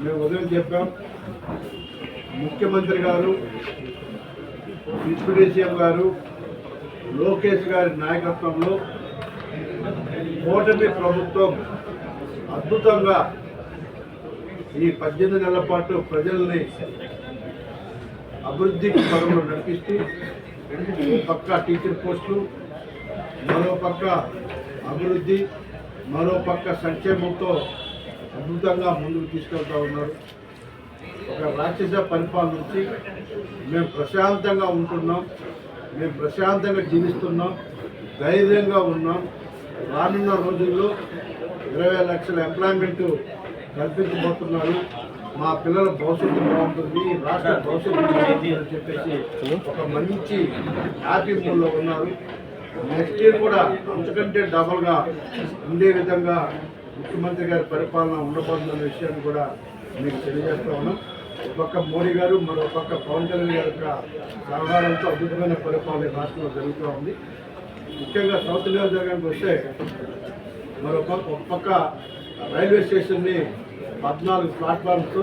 మేము ఉదయం చెప్పాం, ముఖ్యమంత్రి గారు, డిప్యూటీ సీఎం గారు, లోకేష్ గారి నాయకత్వంలో కూటమి ప్రభుత్వం అద్భుతంగా ఈ 18 నెలల పాటు ప్రజల్ని అభివృద్ధి పరంలో నడిపిస్తూ ఓ పక్క టీచర్ పోస్టులు, మరో పక్క అభివృద్ధి, మరో పక్క సంక్షేమంతో అద్భుతంగా ముందుకు తీసుకెళ్తూ ఉన్నారు. ఒక రాక్షస పరిపాలన నుంచి మేము ప్రశాంతంగా ఉంటున్నాం, మేము ప్రశాంతంగా జీవిస్తున్నాం, ధైర్యంగా ఉన్నాం. రానున్న రోజుల్లో 20 లక్షల ఎంప్లాయ్మెంట్ కల్పించబోతున్నారు. మా పిల్లల భవిష్యత్తు బాగుంటుంది, రాష్ట్ర భవిష్యత్తు బాగుంటుంది అని చెప్పేసి ఒక మంచి హ్యాపీ మూడ్లో ఉన్నారు. నెక్స్ట్ ఇయర్ కూడా అంతకంటే డబల్గా ఉండే విధంగా ముఖ్యమంత్రి గారి పరిపాలన ఉండబోతుందన్న విషయాన్ని కూడా మీకు తెలియజేస్తూ ఉన్నాం. ఒక పక్క మోడీ గారు, మరో పక్క పవన్ కళ్యాణ్ గారి యొక్క సహకారంతో అద్భుతమైన పరిపాలన రాష్ట్రంలో జరుగుతూ ఉంది. ముఖ్యంగా సౌత్ నియోజకవర్గానికి వస్తే ఒక పక్క రైల్వే స్టేషన్ని 14 ప్లాట్ఫామ్స్తో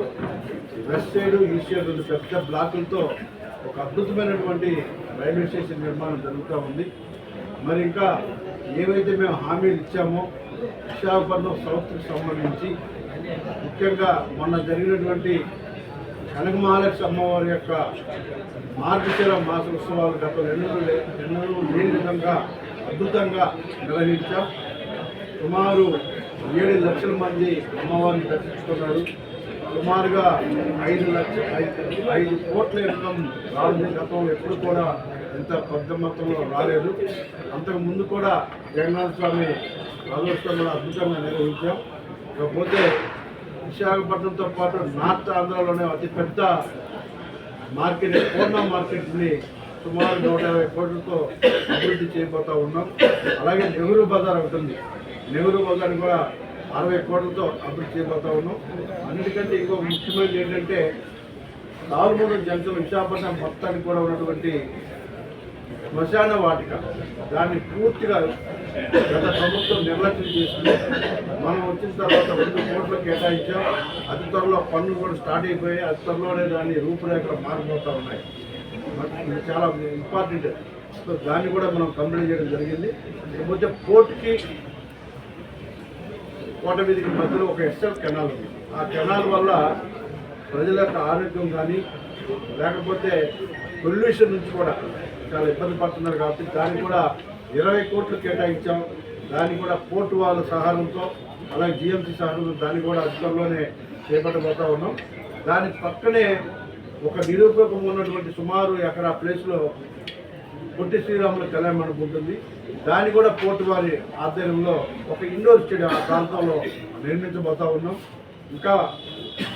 వెస్ట్ సైడ్, ఈస్ట్ సైడ్ 2 పెద్ద బ్లాకులతో ఒక అద్భుతమైనటువంటి రైల్వే స్టేషన్ నిర్మాణం జరుగుతూ ఉంది. మరి ఇంకా ఏవైతే మేము హామీలు ఇచ్చామో విశాఖపట్నం సౌత్కి సంబంధించి ముఖ్యంగా మొన్న జరిగినటువంటి కనక మహాలక్ష్మి అమ్మవారి యొక్క మార్గశిర మాస ఉత్సవాలు గత 2 లేని విధంగా అద్భుతంగా నిర్వహించాం. సుమారు 7 లక్షల మంది అమ్మవారిని దర్శించుకున్నారు. సుమారుగా 5 కోట్ల ఇన్కమ్ రావాలని గతంలో ఎప్పుడు కూడా ఇంత పెద్ద మొత్తంలో రాలేదు. అంతకు ముందు కూడా జగన్నాథ స్వామి రథోత్సవం కూడా అద్భుతంగా నిర్వహించాం. కాకపోతే విశాఖపట్నంతో పాటు నార్త్ ఆంధ్రాలోనే అతిపెద్ద మార్కెట్ పూర్ణ మార్కెట్ని సుమారు 150 కోట్లతో అభివృద్ధి చేయబోతూ ఉన్నాం. అలాగే నెహ్రూ బజార్ ఉంటుంది, నెహ్రూ బజార్ కూడా 60 కోట్లతో అభివృద్ధి చేయబోతూ ఉన్నాం. అన్నిటికంటే ఇంకో ముఖ్యమైనది ఏంటంటే తాల్మూరు జంక్షన్ విశాఖపట్నం మొత్తానికి కూడా ఉన్నటువంటి శ్మశాన వాటిక, దాన్ని పూర్తిగా గత ప్రభుత్వం నిర్లక్ష్యం చేసింది. మనం వచ్చిన తర్వాత 2 కోట్లు కేటాయించాం. అతి త్వరలో పనులు కూడా స్టార్ట్ అయిపోయాయి. అతి త్వరలోనే దాన్ని రూపురేఖలు మారిపోతూ ఉన్నాయి. ఇది చాలా ఇంపార్టెంట్. సో దాన్ని కూడా మనం కంప్లీట్ చేయడం జరిగింది. లేకపోతే పోర్టుకి కోట వీధికి మధ్యలో ఒక ఎస్ఎల్ కెనాల్ ఉంది. ఆ కెనాల్ వల్ల ప్రజల యొక్క ఆరోగ్యం కానీ లేకపోతే పొల్యూషన్ నుంచి కూడా చాలా ఇబ్బంది పడుతున్నారు. కాబట్టి దానికి కూడా 20 కోట్లు కేటాయించాం. దాన్ని కూడా పోర్టు వాళ్ళ సహాయంతో అలాగే జిఎంసీ సహాయంతో దాన్ని కూడా అధికారంలోనే చేపట్టబోతూ ఉన్నాం. దాని పక్కనే ఒక నిరూపకంగా ఉన్నటువంటి సుమారు ఎకరా ప్లేస్లో పొట్టి శ్రీరాముల కళ్యాణ మండపం ఉంటుంది. దాన్ని కూడా పోర్టు వారి ఆధ్వర్యంలో ఒక ఇండోర్ స్టేడియం ఆ ప్రాంతంలో నిర్మించబోతూ ఉన్నాం. ఇంకా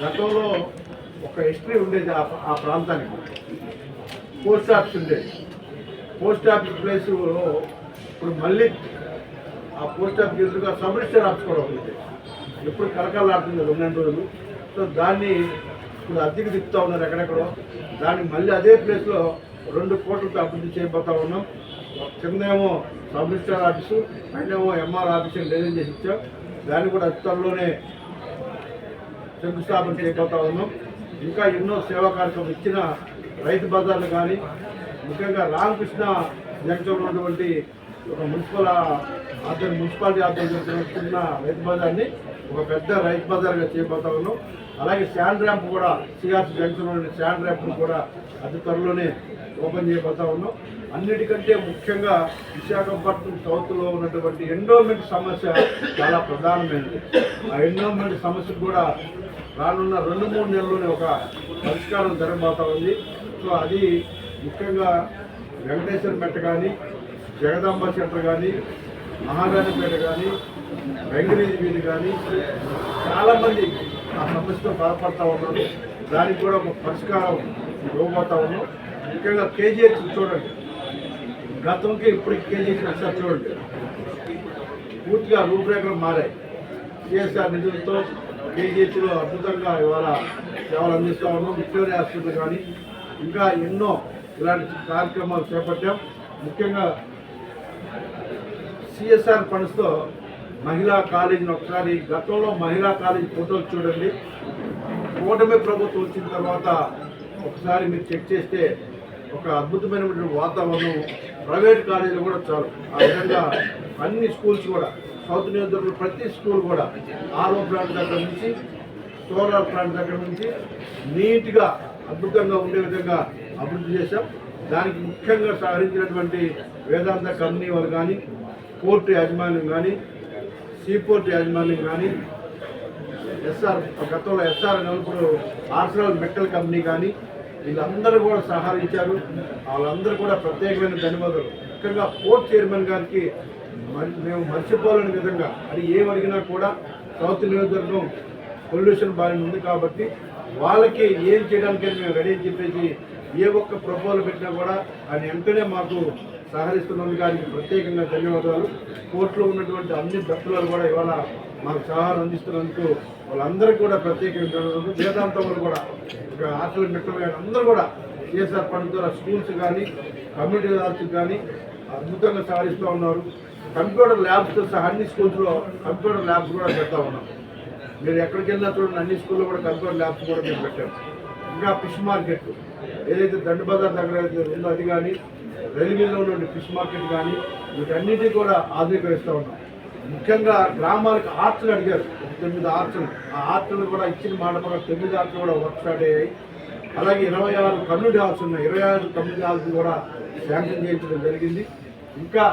గతంలో ఒక హిస్టరీ ఉండేది ఆ ప్రాంతానికి. పోస్ట్ ఆఫీస్ ఉండేది. పోస్ట్ ఆఫీస్ ప్లేస్లో ఇప్పుడు మళ్ళీ ఆ పోస్ట్ ఆఫీస్ ఎదురుగా సబ్ రిజిస్టర్ ఆఫీస్ కూడా ఉంది. ఎప్పుడు కరకాలాడుతుంది 2 రోజులు. సో దాన్ని ఇప్పుడు అద్దెకి తిప్పుతూ ఉన్నారు ఎక్కడెక్కడో. దాన్ని మళ్ళీ అదే ప్లేస్లో 2 కోట్లతో అభివృద్ధి చేయబోతూ ఉన్నాం. కిందేమో సబ్ రిజిస్టర్ ఆఫీసు, పైనేమో ఎంఆర్ ఆఫీసు డిజైన్ చేసి ఇచ్చాం. దాన్ని కూడా అధికారులోనే శంకుస్థాపన చేయబోతూ ఉన్నాం. ఇంకా ఎన్నో సేవా కార్యక్రమం ఇచ్చిన రైతు బజార్లు కానీ, ముఖ్యంగా రామకృష్ణ జంక్షన్లో ఉన్నటువంటి ఒక మున్సిపాలిటీ ఆధ్వర్యంలో చిన్న రైతు బజార్ని ఒక పెద్ద రైతు బజార్గా చేయబోతా ఉన్నాం. అలాగే శాండ్ ర్యాంప్ కూడా సిఆర్సీ జంక్షన్లో శాండ్ ర్యాంప్ను కూడా అతి త్వరలోనే ఓపెన్ చేయబోతా ఉన్నాం. అన్నిటికంటే ముఖ్యంగా విశాఖపట్నం సౌత్లో ఉన్నటువంటి ఎండోమెంట్ సమస్య చాలా ప్రధానమైనది. ఆ ఎండోమెంట్ సమస్యకు కూడా రానున్న 2-3 నెలల్లోనే ఒక పరిష్కారం జరగబోతా ఉంది. సో అది ముఖ్యంగా వెంకటేశ్వర మెట్ట కానీ, జగదాంబ సెంటర్ కానీ, మహారాణిపేట కానీ, వెంకటేశ్వర వీధి కానీ చాలామంది ఆ సమస్యతో బాధపడతా ఉన్నారు. దానికి కూడా ఒక పరిష్కారం ఇవ్వబోతా ఉన్నాం. ముఖ్యంగా కేజీహెచ్ చూడండి, గతంకి ఇప్పటికి కేజీహెచ్ ఒకసారి చూడండి, పూర్తిగా రూపురేఖలు మారాయి. సిఎస్ఆర్ నిధులతో కేజీహెచ్లో అద్భుతంగా ఇవాళ సేవలు అందిస్తూ ఉన్నాం. విక్టోరియా హాస్పిటల్ కానీ ఇంకా ఎన్నో ఇలాంటి కార్యక్రమాలు చేపట్టాం. ముఖ్యంగా సిఎస్ఆర్ ఫండ్స్తో మహిళా కాలేజీని ఒకసారి గతంలో మహిళా కాలేజీ ఫోటోలు చూడండి. కూటమి ప్రభుత్వం వచ్చిన తర్వాత ఒకసారి మీరు చెక్ చేస్తే ఒక అద్భుతమైనటువంటి వాతావరణం ప్రైవేట్ కాలేజీలు కూడా చాలు. ఆ విధంగా అన్ని స్కూల్స్ కూడా సౌత్ నియోజకవర్గంలో ప్రతి స్కూల్ కూడా ఆర్ఓ ప్లాంట్ దగ్గర నుంచి సోలార్ ప్లాంట్ దగ్గర నుంచి నీట్గా అద్భుతంగా ఉండే విధంగా అభివృద్ధి చేశాం. దానికి ముఖ్యంగా సహకరించినటువంటి వేదాంత కంపెనీ వాళ్ళు కానీ, పోర్టు యాజమాన్యం కానీ, సీపోర్ట్ యాజమాన్యం కానీ, గతంలో ఎస్ఆర్ ఇప్పుడు ఆర్సనల్ మెటల్ కంపెనీ కానీ వీళ్ళందరూ కూడా సహకరించారు. వాళ్ళందరూ కూడా ప్రత్యేకమైన ధన్యవాదాలు. ముఖ్యంగా పోర్ట్ చైర్మన్ గారికి మేము మర్చిపోలేని విధంగా అది ఏమడిగినా కూడా సౌత్ నియోజకవర్గం పొల్యూషన్ బారిన ఉంది కాబట్టి వాళ్ళకి ఏం చేయడానికైనా మేము రెడీ అని చెప్పేసి ఏ ఒక్క ప్రపోజల్ పెట్టినా కూడా ఆయన వెంటనే మాకు సహకరిస్తున్నందుకు దానికి ప్రత్యేకంగా ధన్యవాదాలు. కోర్టులో ఉన్నటువంటి అన్ని దప్పులు కూడా ఇవాళ మాకు సహాయం అందిస్తున్నందుకు వాళ్ళందరికీ కూడా ప్రత్యేకంగా ధన్యవాదాలు. వేదాంతం వాళ్ళు కూడా ఒక హాస్టల్ మెట్రో కానీ అందరూ కూడా సిఎస్ఆర్ ఫండ్ ద్వారా స్కూల్స్ కానీ కమ్యూనిటీ హాల్స్ కానీ అద్భుతంగా సహకరిస్తూ ఉన్నారు. కంప్యూటర్ ల్యాబ్స్తో సహా అన్ని స్కూల్స్లో కంప్యూటర్ ల్యాబ్స్ కూడా పెడతా ఉన్నాం. మీరు ఎక్కడికి వెళ్ళినా చూడండి అన్ని స్కూల్లో కూడా కంప్యూటర్ ల్యాబ్స్ కూడా మేము పెట్టాం. ఇంకా ఫిష్ మార్కెట్ ఏదైతే దండు బజార్ దగ్గర ఉందో అది కానీ, రైల్వేలో ఉన్న ఫిష్ మార్కెట్ కానీ వీటన్నిటికీ కూడా ఆధునీకరిస్తూ ఉన్నాం. ముఖ్యంగా గ్రామాలకు ఆర్ట్స్లు అడిగారు, 9 ఆర్ట్స్లు. ఆ ఆర్ట్స్లు కూడా ఇచ్చిన మాట ప్రకారం 9 ఆర్ట్స్లు కూడా వర్క్ స్టార్ట్ అయ్యాయి. అలాగే 26 కమ్యూనిటీ హాల్స్ ఉన్నాయి. 26 కమ్యూనిటీ హాల్స్ కూడా శాంక్షన్ చేయించడం జరిగింది. ఇంకా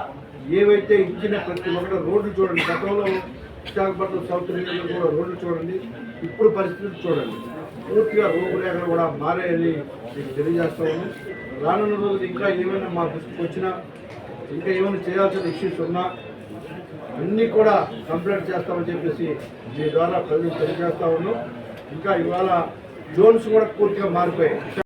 ఏవైతే ఇచ్చిన ప్రతి ఒక్కటి రోడ్లు చూడండి. గతంలో విశాఖపట్నం సౌత్ రీజియన్లో కూడా రోడ్లు చూడండి, ఇప్పుడు పరిస్థితులు చూడండి. పూర్తిగా రూపురేఖలు కూడా మారాయని మీకు తెలియజేస్తా ఉన్నాం. రానున్న రోజులు ఇంకా ఏమైనా మా దృష్టికి వచ్చినా, ఇంకా ఏమైనా చేయాల్సిన ఇష్యూస్ ఉన్నా అన్నీ కూడా కంప్లైంట్ చేస్తామని చెప్పేసి మీ ద్వారా ప్రజలు తెలియజేస్తా ఉన్నాం. ఇంకా ఇవాళ జోన్స్ కూడా పూర్తిగా మారిపోయాయి.